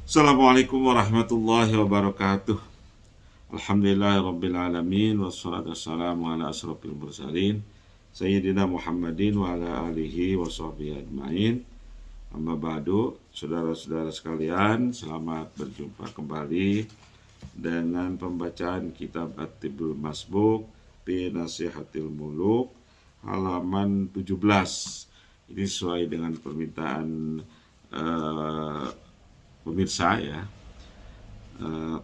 Assalamualaikum warahmatullahi wabarakatuh. Alhamdulillahirrabbilalamin. Wassalatu wassalamu ala asrafil mursalin Sayyidina Muhammadin wa ala alihi wa sahbihi ajma'in. Amma ba'du, saudara-saudara sekalian, selamat berjumpa kembali dengan pembacaan kitab At-Tibbul Masbuk fi Nasihatil Muluk halaman 17. Ini sesuai dengan permintaan pemirsa ya.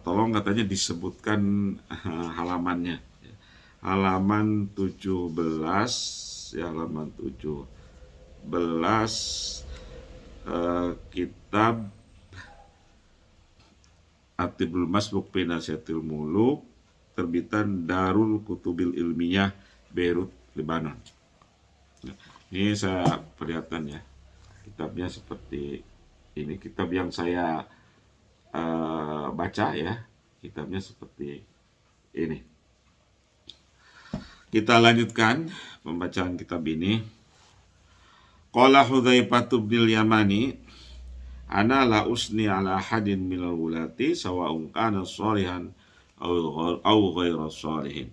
Tolong katanya disebutkan halamannya. Halaman 17 ya, halaman 17 kitab At-Tibbul Masbuk fi Nasihatil Muluk terbitan Darul Kutubil Ilmiyah Beirut, Lebanon. Ini saya perlihatkan ya, kitabnya seperti ini. Kitab yang saya baca ya, kitabnya seperti ini. Kita lanjutkan pembacaan kitab ini. Qala Hudzaifah bin Yamani, ana la usni ala hadin minal wulati sawa'un kana shalihan aw ghairu shalihin.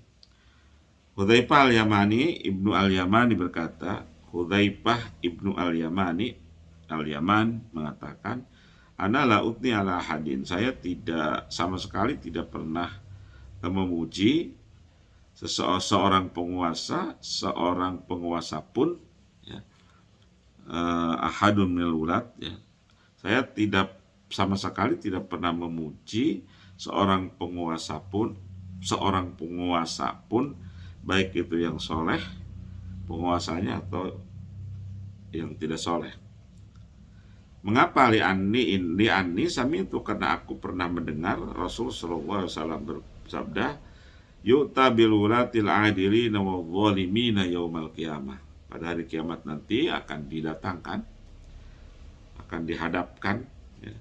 Hudzaifah al-Yamani, Ibnu al-Yamani berkata, Hudzaifah Ibnu al-Yamani, al-Yaman mengatakan, ana la utni ala hadin, saya tidak sama sekali tidak pernah memuji seorang penguasa, seorang penguasa pun ya, ahadun minal wulat ya. Saya tidak sama sekali tidak pernah memuji seorang penguasa pun baik itu yang soleh penguasanya atau yang tidak soleh. Mengapa li'anni sami itu, karena aku pernah mendengar Rasul sallallahu alaihi wasallam bersabda, yu'ta bil wulatil adilina wa zalimina yaumal qiyamah. Pada hari kiamat nanti akan didatangkan, akan dihadapkan ya,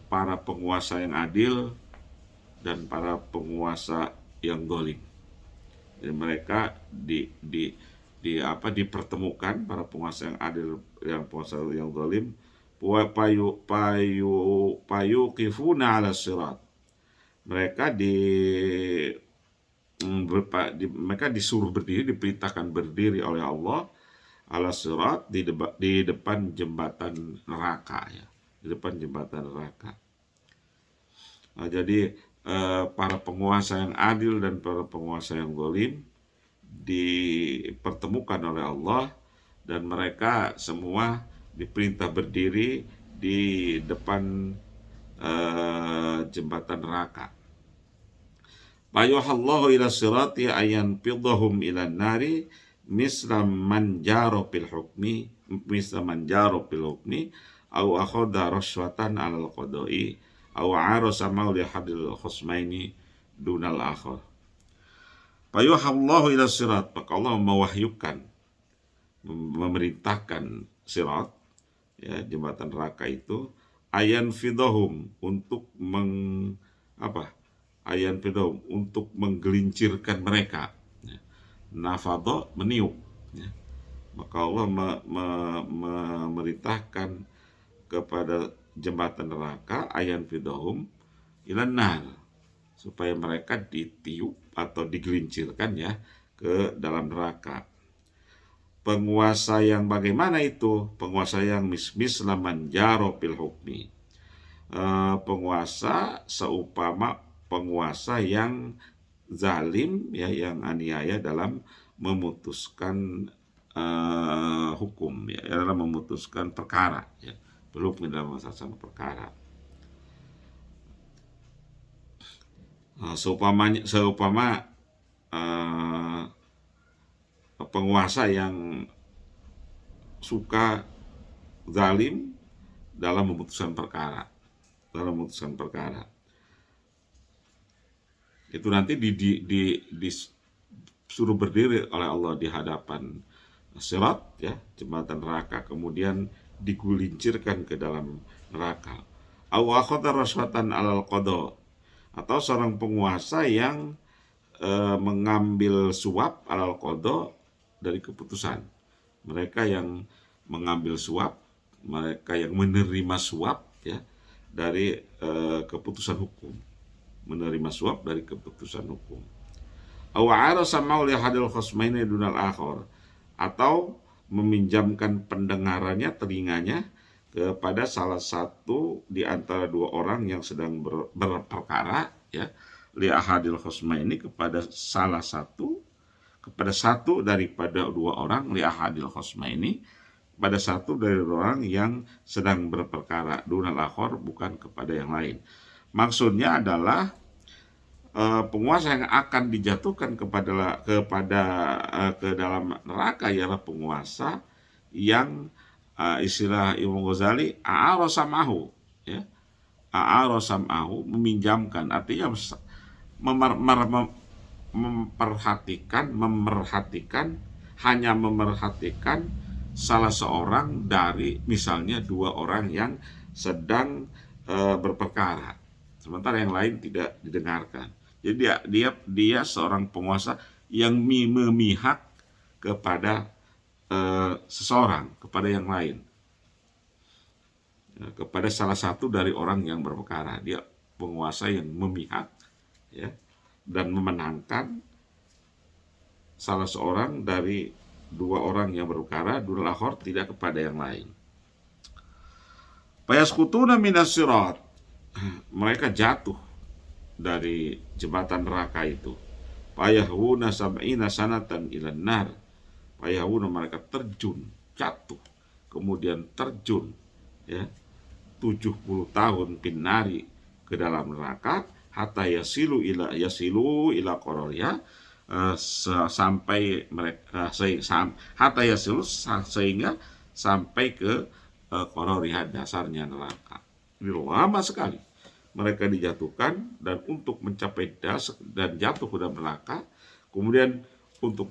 para penguasa yang adil dan para penguasa yang zalim. Jadi mereka dipertemukan, para penguasa yang adil, yang penguasa yang zalim, payuqifuna ala sirat. Mereka disuruh berdiri, diperintahkan berdiri oleh Allah ala sirat, di depan jembatan neraka ya, di depan jembatan neraka. Nah, jadi para penguasa yang adil dan para penguasa yang zalim dipertemukan oleh Allah, dan mereka semua diperintah berdiri di depan jembatan neraka. Fayuhallahu ila sirati ayan pidhahum ila nari misla man jaro fil hukmi au akhadha rashwatan alal qada'i au arasa mauli hadil khusmaini dunal akhar. Fayuhallahu ila sirat, maka Allah mewahyukan, memerintahkan sirat ya, jembatan neraka itu, ayan fidhahum, untuk untuk menggelincirkan mereka ya. Nafadha, meniup ya. Maka Allah memerintahkan kepada jembatan neraka, ayan fidhahum ilan nar, supaya mereka ditiup atau digelincirkan ya ke dalam neraka. Penguasa yang bagaimana itu? Penguasa yang mislaman jaro fil hukmi, penguasa seumpama penguasa yang zalim ya, yang aniaya dalam memutuskan hukum ya, dalam memutuskan perkara ya, belum dalam masalah perkara. Seumpama penguasa yang suka zalim dalam memutuskan perkara, itu nanti disuruh berdiri oleh Allah di hadapan sirat ya, jembatan neraka, kemudian digulincirkan ke dalam neraka. Au akhadha rashwatan alal qada, atau seorang penguasa yang mengambil suap alal qada, dari keputusan. Mereka yang mengambil suap, mereka yang menerima suap ya, dari keputusan hukum, menerima suap dari keputusan hukum. Aw arasa mauli hadil khosmaini dunal akhor, atau meminjamkan pendengarannya, telinganya, kepada salah satu di antara dua orang yang sedang berperkara, ya, li ahadil khosmaini, kepada salah satu, kepada satu daripada dua orang, li ahadil khosmaini, pada satu dari orang yang sedang berperkara, dunal akhor, bukan kepada yang lain. Maksudnya adalah penguasa yang akan dijatuhkan ke dalam neraka ialah penguasa yang istilah Imam Ghazali a'arosamahu, ya, a'arosamahu, meminjamkan, artinya memerhatikan, hanya memerhatikan salah seorang dari misalnya dua orang yang sedang berperkara, sementara yang lain tidak didengarkan. Jadi dia seorang penguasa yang memihak kepada seseorang, kepada yang lain, kepada salah satu dari orang yang berperkara. Dia penguasa yang memihak, ya, dan memenangkan salah seorang dari dua orang yang berperkara, dunal akhor, tidak kepada yang lain. Fayaskutuna minas sirat, mereka jatuh dari jembatan neraka itu. Fayahuna sab'ina sanatan ilan nar, fayahuna, mereka terjun, jatuh, kemudian terjun, ya, 70 tahun pinari, ke dalam neraka, hatta yasilu ila qarariha, sampai mereka hatta yasilu, sehingga sampai ke qarariha, dasarnya neraka. Ini lama sekali mereka dijatuhkan, dan untuk mencapai dan jatuh ke dalam neraka, kemudian untuk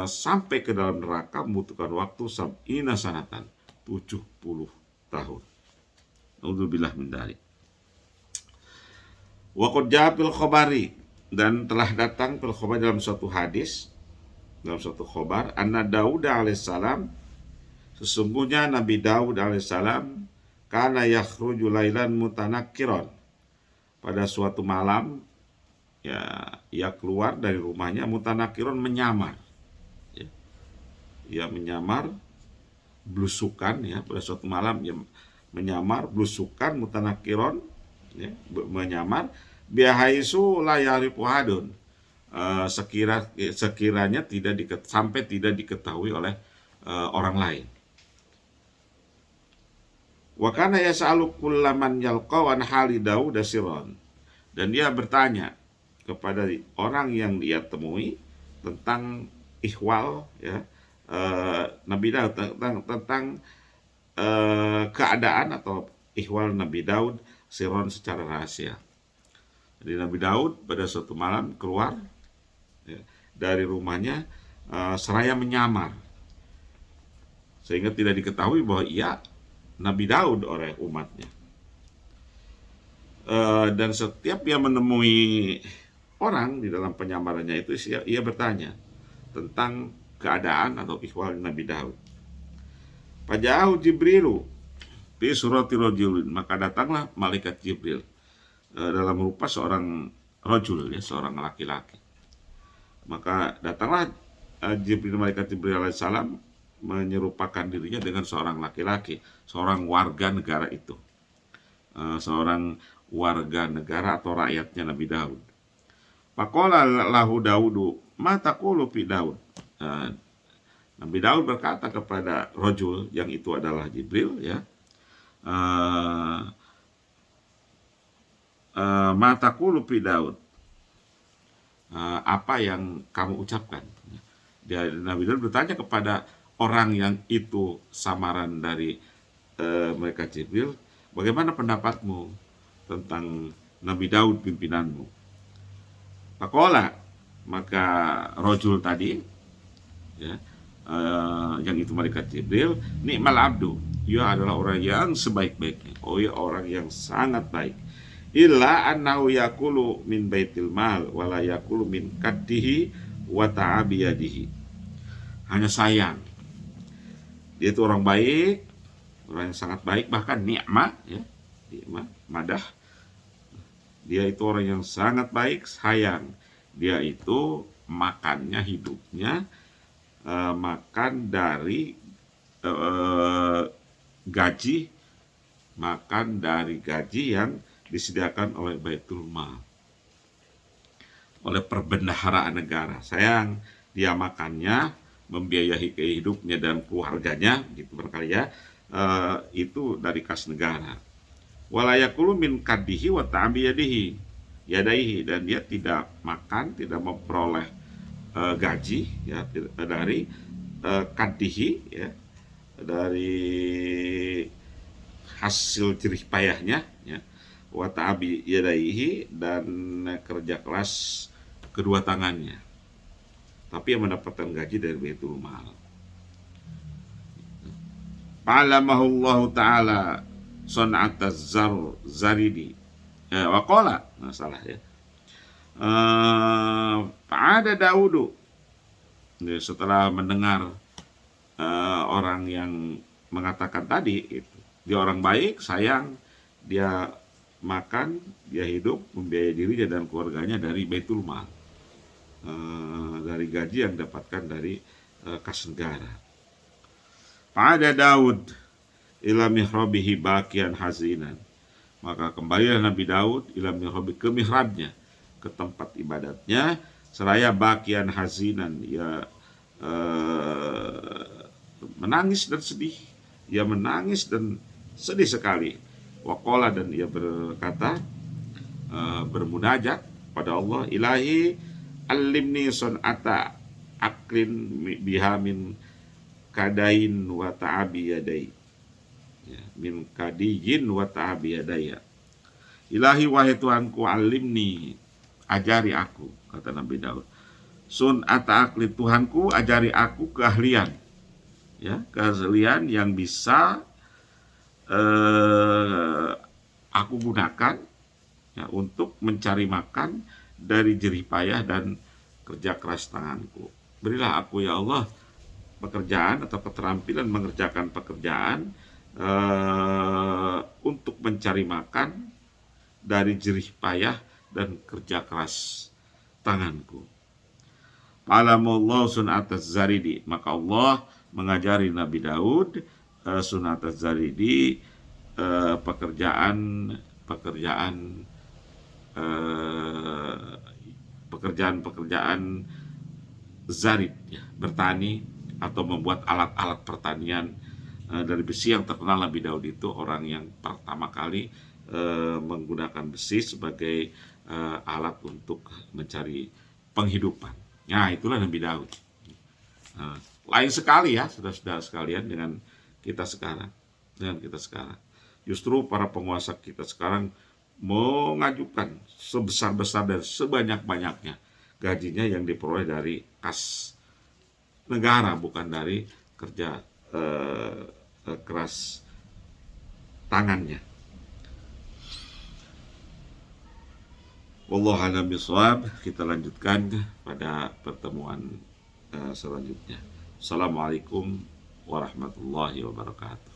sampai ke dalam neraka membutuhkan waktu sab'ina sanatan, 70 tahun. Naudzubillah min dzalik. Wa qad jaa fil khabari, dan telah datang fil khabar, dalam suatu hadis, dalam suatu khabar, anna Daud alaihissalam, sesungguhnya Nabi Daud alaihissalam, kana yakhruju lailan mutanakkiran, pada suatu malam, ya, ia keluar dari rumahnya, mutanakkiran, menyamar, ya, ia menyamar, blusukan, ya, pada suatu malam ia menyamar, blusukan, mutanakkiran, ya, menyamar, bihaisu la yarifu hadun, sekiranya sampai tidak diketahui oleh orang lain. Wa kana yas'alu kullaman yalqa an hali Daud sirran, dan dia bertanya kepada orang yang dia temui tentang ihwal, ya, Nabi Daud, tentang keadaan atau ihwal Nabi Daud sirron, secara rahasia. Jadi Nabi Daud pada suatu malam keluar, ya, dari rumahnya, seraya menyamar, sehingga tidak diketahui bahwa ia Nabi Daud oleh umatnya. Dan setiap dia menemui orang di dalam penyamarannya itu, ia bertanya tentang keadaan atau ihwal Nabi Daud. Faja'ahu Jibrilu fi surati rajulin, maka datanglah malaikat Jibril dalam rupa seorang rajul, ya, seorang laki-laki. Maka datanglah malaikat Jibril alaihissalam, menyerupakan dirinya dengan seorang laki-laki, seorang warga negara itu, seorang warga negara atau rakyatnya Nabi Daud. Faqala lahu Daudu, ma taqulu fi Daud. Nabi Daud berkata kepada rajul yang itu adalah Jibril, ya, ma taqulu fi Daud, apa yang kamu ucapkan? Nabi Daud bertanya kepada orang yang itu samaran dari mereka Jibril, bagaimana pendapatmu tentang Nabi Daud pimpinanmu? Faqala, maka rajul tadi, ya, yang itu malaikat Jibril, ni'mal abdu, ia adalah orang yang sebaik-baiknya, ia orang yang sangat baik, illa annahu yakulu min baitil mal wala yakulu min kaddihi wa ta'abiyadihi. Hanya sayang, dia itu orang baik, orang yang sangat baik, bahkan nikmat, ya, madah. Dia itu orang yang sangat baik, sayang. Dia itu makannya, hidupnya makan dari gaji, makan dari gaji yang disediakan oleh Baitul Mal, oleh perbendaharaan negara. Sayang, dia makannya, membiayai hidupnya dan keluarganya, gitu barangkali ya, itu dari kas negara. Walayakulu min kadihi wa ta'biyadihi yadaihi, dan dia tidak makan, tidak memperoleh gaji ya dari kadihi ya, dari hasil jerih payahnya ya, wa ta'bi yadaihi, dan kerja keras kedua tangannya, tapi yang mendapatkan gaji dari Baitul Mal. Fa'alamahullahu ta'ala sun'ataz zaridi waqala, salah ya, fa'ada Daudu, setelah mendengar orang yang mengatakan tadi itu, dia orang baik, sayang, dia makan, dia hidup, membiayai dirinya dan keluarganya dari Baitul Mal, dari gaji yang didapatkan dari kas negara. Fa'ada Daud ila mihrabihi bakian hazinan, maka kembalilah Nabi Daud ila mihrabi, ke mihrabnya, ke tempat ibadatnya, seraya bakian hazinan, ya menangis dan sedih. Ia menangis dan sedih sekali. Waqala, dan ia berkata, bermunajat pada Allah, Ilahi alimni sun'ata aklin biha min kadain wa ta'abi yadai, ya, min kadiyin wa ta'abi yadaya. Ilahi, wahai Tuhanku, alimni, ajari aku, kata Nabi Daud. Sun'ata akli, Tuhanku, ajari aku keahlian, ya, keahlian yang bisa aku gunakan ya, untuk mencari makan dari jerih payah dan kerja keras tanganku. Berilah aku ya Allah pekerjaan atau keterampilan mengerjakan pekerjaan untuk mencari makan dari jerih payah dan kerja keras tanganku. Alamullah sun'ataz zaridi, maka Allah mengajari Nabi Daud sun'ataz zaridi, pekerjaan zarid ya, bertani atau membuat alat-alat pertanian dari besi, yang terkenal Nabi Daud itu orang yang pertama kali menggunakan besi sebagai alat untuk mencari penghidupan. Nah, itulah Nabi Daud. Lain sekali ya, saudara-saudara sekalian, dengan kita sekarang. Justru para penguasa kita sekarang mengajukan sebesar-besar dan sebanyak-banyaknya gajinya yang diperoleh dari kas negara, bukan dari kerja keras tangannya. Wallahu a'lam bishawab. Kita lanjutkan pada pertemuan selanjutnya. Assalamualaikum warahmatullahi wabarakatuh.